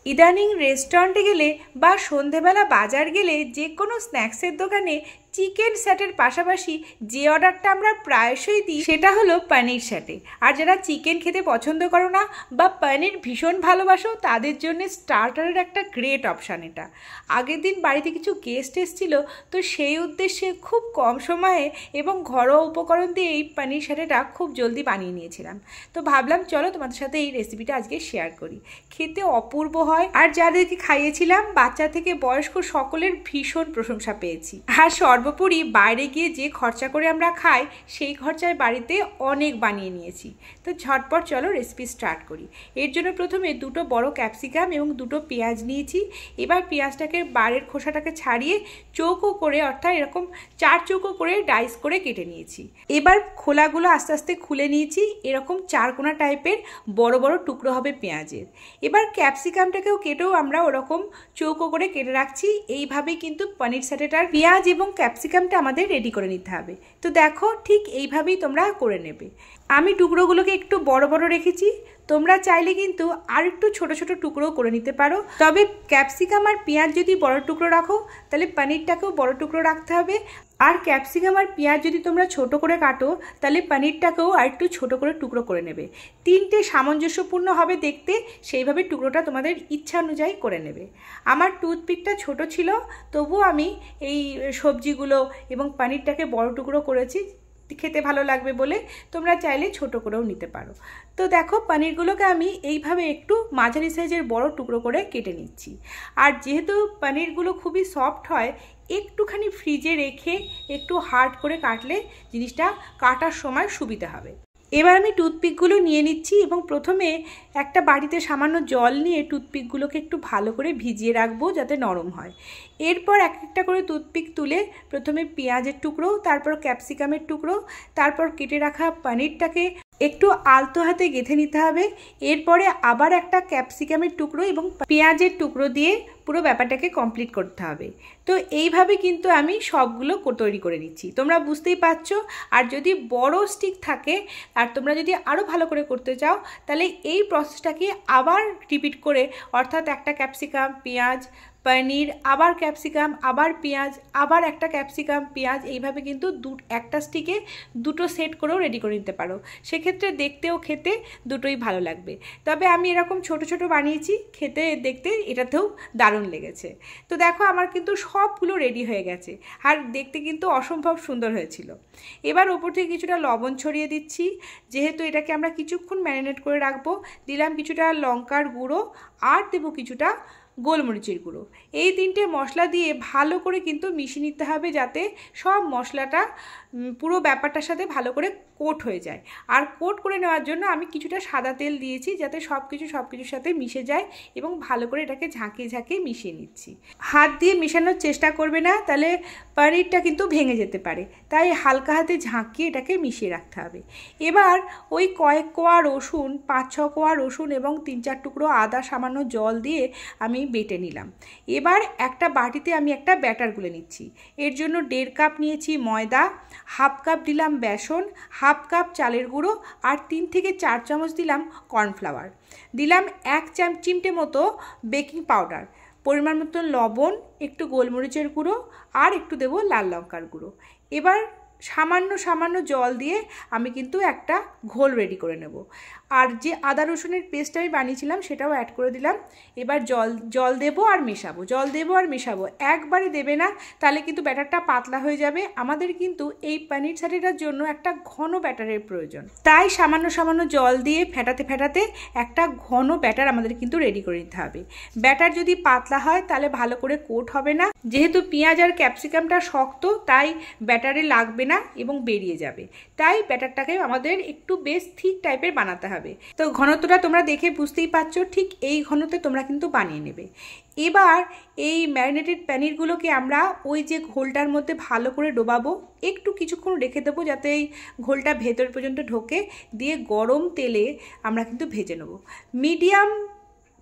ইদানিং রেস্টুরেন্টে গেলে বা সন্ধেবেলা বাজার গেলে যে কোনো স্ন্যাক্সের দোকানে চিকেন স্যাটের পাশাপাশি যে অর্ডারটা আমরা প্রায়শই দিই সেটা হলো পনির স্যাটে। আর যারা চিকেন খেতে পছন্দ করো না বা পনির ভীষণ ভালোবাসো তাদের জন্য স্টার্টারের একটা গ্রেট অপশান এটা। আগের দিন বাড়িতে কিছু গেস্ট এসেছিল, তো সেই উদ্দেশ্যে খুব কম সময়ে এবং ঘরোয়া উপকরণ দিয়ে এই পনির স্যাটেটা খুব জলদি বানিয়ে নিয়েছিলাম। তো ভাবলাম চলো তোমাদের সাথে এই রেসিপিটা আজকে শেয়ার করি। খেতে অপূর্ব হয়, আর যাদেরকে খাইয়েছিলাম বাচ্চা থেকে বয়স্ক সকলের ভীষণ প্রশংসা পেয়েছি। আর সর্বোপরি বাইরে গিয়ে যে খরচা করে আমরা খাই সেই খরচায় বাড়িতে অনেক বানিয়ে নিয়েছি। তো ঝটপট চলো রেসিপি স্টার্ট করি। এর জন্য প্রথমে দুটো বড় ক্যাপসিকাম এবং দুটো পেঁয়াজ নিয়েছি। এবার পেঁয়াজটাকে বাইরের খোসাটাকে ছাড়িয়ে চৌকো করে, অর্থাৎ এরকম 4 চৌকো করে ডাইস করে কেটে নিয়েছি। এবার খোলাগুলো আস্তে আস্তে খুলে নিয়েছি। এরকম 4 কোনা টাইপের বড় বড় টুকরো হবে পেঁয়াজের। এবার ক্যাপসিকামটাকেও কেটেও আমরা ওরকম চৌকো করে কেটে রাখছি। এইভাবেই কিন্তু পনির স্যাটেটার পেঁয়াজ এবং ক্যাপসিকামটা আমাদের রেডি করে নিতে হবে। তো দেখো ঠিক এইভাবেই তোমরা করে নেবে। আমি টুকরোগুলোকে একটু বড় বড় রেখেছি, তোমরা চাইলে কিন্তু আর একটু ছোট ছোট টুকরো করে নিতে পারো। তবে ক্যাপসিকাম আর পেঁয়াজ যদি বড় টুকরো রাখো তাহলে পনিরটাকেও বড় টুকরো রাখতে হবে। আর ক্যাপসিকাম আর পেঁয়াজ যদি তোমরা ছোট করে কাটো তাহলে পনিরটাকেও আর একটু ছোট করে টুকরো করে নেবে। 3টে সামঞ্জস্যপূর্ণ হবে দেখতে, সেইভাবে টুকরোটা তোমাদের ইচ্ছা অনুযায়ী করে নেবে। আমার টুথপিকটা ছোট ছিল, তবুও আমি এই সবজিগুলো এবং পনিরটাকে বড় টুকরো করেছি, খেতে ভালো লাগবে বলে। তোমরা চাইলে ছোট করেও নিতে পারো। তো দেখো পনিরগুলোকে আমি এইভাবে একটু মাঝারি সাইজের বড় টুকরো করে কেটে নিচ্ছি। আর যেহেতু পনিরগুলো খুবই সফট হয়, একটুখানি ফ্রিজে রেখে একটু হার্ড করে কাটলে জিনিসটা কাটার সময় সুবিধা হবে। এবার আমি টুথপিকগুলো নিয়ে নিচ্ছি এবং প্রথমে একটা বাটিতে সামান্য জল নিয়ে টুথপিকগুলোকে একটু ভালো করে ভিজিয়ে রাখবো যাতে নরম হয়। এরপর এক একটা করে টুথপিক তুলে প্রথমে পেঁয়াজের টুকরো, তারপর ক্যাপসিকামের টুকরো, তারপর কেটে রাখা পনিরটাকে একটু আলতো হাতে গেঁথে নিতে হবে। এরপরে আবার একটা ক্যাপসিকামের টুকরো এবং পেঁয়াজের টুকরো দিয়ে পুরো ব্যাপারটাকে কমপ্লিট করতে হবে। তো এইভাবে কিন্তু আমি সবগুলো তৈরি করে নিচ্ছি, তোমরা বুঝতেই পারছো। আর যদি বড় স্টিক থাকে আর তোমরা যদি আরও ভালো করে করতে চাও তাহলে এই প্রসেসটাকে আবার রিপিট করে, অর্থাৎ একটা ক্যাপসিকাম পেঁয়াজ পনির, আবার ক্যাপসিকাম, আবার পেঁয়াজ, আবার একটা ক্যাপসিকাম পেঁয়াজ, এইভাবে কিন্তু একটা স্টিকে দুটো সেট করেও রেডি করে নিতে পারো। সেক্ষেত্রে দেখতেও খেতে দুটোই ভালো লাগবে। তবে আমি এরকম ছোট ছোট বানিয়েছি, খেতে দেখতে এটাতেও দারুণ লেগেছে। তো দেখো আমার কিন্তু সবগুলো রেডি হয়ে গেছে আর দেখতে কিন্তু অসম্ভব সুন্দর হয়েছিল। এবার ওপর থেকে কিছুটা লবণ ছড়িয়ে দিচ্ছি, যেহেতু এটাকে আমরা কিছুক্ষণ ম্যারিনেট করে রাখবো। দিলাম কিছুটা লঙ্কার গুঁড়ো আর দেবো কিছুটা গোলমরিচের গুঁড়ো। এই 3টে মশলা দিয়ে ভালো করে কিন্তু মিশিয়ে নিতে হবে যাতে সব মশলাটা পুরো ব্যাপারটার সাথে ভালো করে কোট হয়ে যায়। আর কোট করে নেওয়ার জন্য আমি কিছুটা সাদা তেল দিয়েছি যাতে সব কিছুর সাথে মিশে যায় এবং ভালো করে এটাকে ঝাঁকিয়ে ঝাঁকিয়ে মিশিয়ে নিচ্ছি। হাত দিয়ে মেশানোর চেষ্টা করবে না, তাহলে পনিরটা কিন্তু ভেঙে যেতে পারে, তাই হালকা হাতে ঝাঁকিয়ে এটাকে মিশিয়ে রাখতে হবে। এবার ওই কয়েক কোয়া রসুন, 5-6 কোয়া রসুন এবং 3-4 টুকরো আদা সামান্য জল দিয়ে আমি বেটে নিলাম। এবার একটা বাটিতে আমি একটা ব্যাটার গুলে নিচ্ছি। এর জন্য 1.5 কাপ নিয়েছি ময়দা, 1/2 কাপ দিলাম বেসন, 1/2 কাপ চালের গুঁড়ো আর 3 থেকে 4 চামচ দিলাম কর্নফ্লাওয়ার, দিলাম 1 চিমটে মতো বেকিং পাউডার, পরিমাণ মতো লবণ, একটু গোলমরিচের গুঁড়ো আর একটু দেবো লাল লঙ্কার গুঁড়ো। এবার সামান্য জল দিয়ে আমি কিন্তু একটা ঘোল রেডি করে নেব। আর যে আদা রসুনের পেস্ট আমি বানিয়েছিলাম সেটাও অ্যাড করে দিলাম। এবার জল দেবো আর মেশাবো, একবারে দেবে না, তাহলে কিন্তু ব্যাটারটা পাতলা হয়ে যাবে। আমাদের কিন্তু এই পনির স্যাটেটার জন্য একটা ঘন ব্যাটারের প্রয়োজন, তাই সামান্য জল দিয়ে ফেটাতে একটা ঘন ব্যাটার আমাদের কিন্তু রেডি করে নিতে হবে। ব্যাটার যদি পাতলা হয় তাহলে ভালো করে কোট হবে না, যেহেতু পেঁয়াজ আর ক্যাপসিকামটা শক্ত তাই ব্যাটারে লাগবে না এবং বেরিয়ে যাবে। তাই ব্যাটারটাকে আমাদের একটু বেশ থিক টাইপের বানাতে হবে। তো ঘনত্বটা তোমরা দেখে বুঝতেই পারছো, ঠিক এই ঘনত্বে তোমরা কিন্তু বানিয়ে নেবে। এবার এই ম্যারিনেটেড পনিরগুলোকে আমরা ওই যে ঘোলটার মধ্যে ভালো করে ডোবাবো, একটু কিছুক্ষণ রেখে দেবো যাতে এই ঘোলটা ভেতর পর্যন্ত ঢোকে, দিয়ে গরম তেলে আমরা কিন্তু ভেজে নেব। মিডিয়াম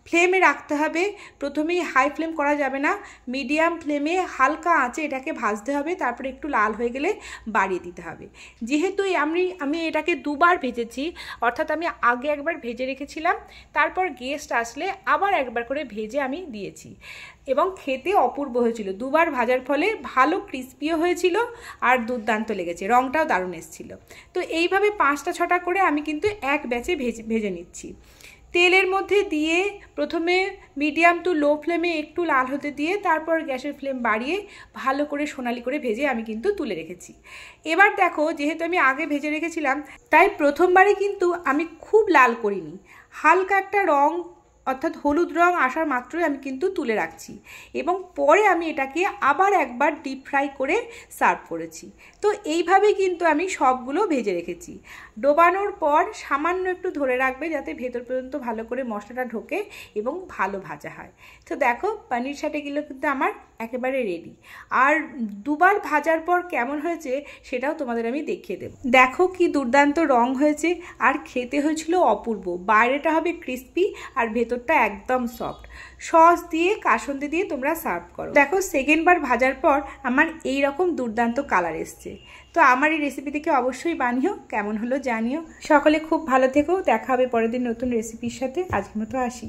ফ্লেমে রাখতে হবে, প্রথমেই হাই ফ্লেম করা যাবে না, মিডিয়াম ফ্লেমে হালকা আঁচে এটাকে ভাজতে হবে, তারপরে একটু লাল হয়ে গেলে বাড়িয়ে দিতে হবে। যেহেতু আমি এটাকে দুবার ভেজেছি, অর্থাৎ আমি আগে একবার ভেজে রেখেছিলাম, তারপর গেস্ট আসলে আবার একবার করে ভেজে আমি দিয়েছি, এবং খেতে অপূর্ব হয়েছিল। দুবার ভাজার ফলে ভালো ক্রিস্পিও হয়েছিল আর দুর্দান্ত লেগেছে, রঙটাও দারুণ এসেছিল। তো এইভাবে 5টা 6টা করে আমি কিন্তু এক ব্যাচে ভেজে নিচ্ছি। তেলের মধ্যে দিয়ে প্রথমে মিডিয়াম টু লো ফ্লেমে একটু লাল হতে দিয়ে তারপর গ্যাসের ফ্লেম বাড়িয়ে ভালো করে সোনালি করে ভেজে আমি কিন্তু তুলে রেখেছি। এবার দেখো, যেহেতু আমি আগে ভেজে রেখেছিলাম, তাই প্রথমবারে কিন্তু আমি খুব লাল করিনি, হালকা একটা রং অর্থাৎ হলুদ রং আসার মাত্রই আমি কিন্তু তুলে রাখছি, এবং পরে আমি এটাকে আবার একবার ডিপ ফ্রাই করে সার্ভ করেছি। তো এইভাবেই কিন্তু আমি সবগুলো ভেজে রেখেছি। ডোবানোর পর সামান্য একটু ধরে রাখবে যাতে ভেতর পর্যন্ত ভালো করে মশলাটা ঢোকে এবং ভালো ভাজা হয়। তো দেখো, পনির সাটেগুলো কিন্তু আমার একেবারে রেডি। আর দুবার ভাজার পর কেমন হয়েছে সেটাও তোমাদের আমি দেখিয়ে দেব। দেখো কি দুর্দান্ত রং হয়েছে, আর খেতে হয়েছিল অপূর্ব। বাইরেটা হবে ক্রিস্পি আর ভেতরটা একদম সফট। সস দিয়ে কাসুন্দি দিয়ে তোমরা সার্ভ করো। দেখো, সেকেন্ডবার ভাজার পর আমার এই রকম দুর্দান্ত কালার এসছে। তো আমার এই রেসিপি থেকে অবশ্যই বানিও, কেমন হলো জানিও। সকলে খুব ভালো থেকো, দেখা হবে পরের দিন নতুন রেসিপির সাথে। আজকের মতো আসি।